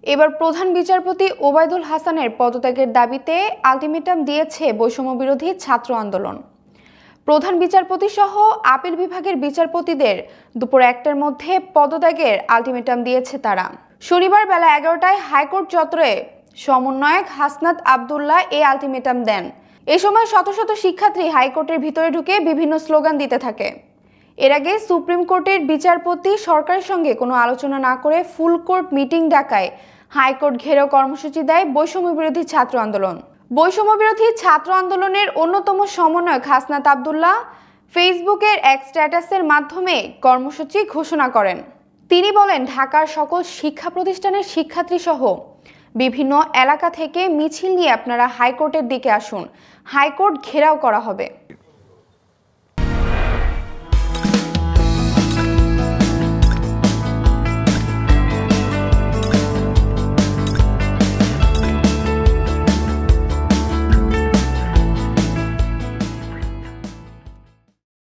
এবার প্রধান বিচারপতি ওবায়দুল হাসানের পদত্যাগের দাবিতে আলটিমেটাম দিয়েছে বৈষম্য বিরোধী ছাত্র আন্দোলন। প্রধান বিচারপতি সহ আপিল বিভাগের বিচারপতিদের দুপুর ১টার মধ্যে পদত্যাগের আলটিমেটাম দিয়েছে তারা। শনিবার বেলা ১১টায় হাইকোর্ট চত্বরে সমন্বয়ক হাসনাত আবদুল্লাহ এই আলটিমেটাম দেন। এ সময় শত শত শিক্ষার্থী হাইকোর্টের ভিতরে ঢুকে বিভিন্ন স্লোগান দিতে থাকে। এর আগে সুপ্রিম কোর্টের বিচারপতি সরকারের সঙ্গে কোনো আলোচনা না করে ফুল কোর্ট মিটিং ডাকায় হাইকোর্ট ঘেরাও কর্মসূচি দেয় বৈষম্য বিরোধী ছাত্র আন্দোলন। বৈষম্য বিরোধী ছাত্র আন্দোলনের অন্যতম সমন্বয়ক হাসনাত আবদুল্লাহ ফেসবুকের এক স্ট্যাটাসের মাধ্যমে কর্মসূচি ঘোষণা করেন। তিনি বলেন, ঢাকার সকল শিক্ষা প্রতিষ্ঠানের শিক্ষার্থী সহ বিভিন্ন এলাকা থেকে মিছিল নিয়ে আপনারা হাইকোর্টের দিকে আসুন, হাইকোর্ট ঘেরাও করা হবে।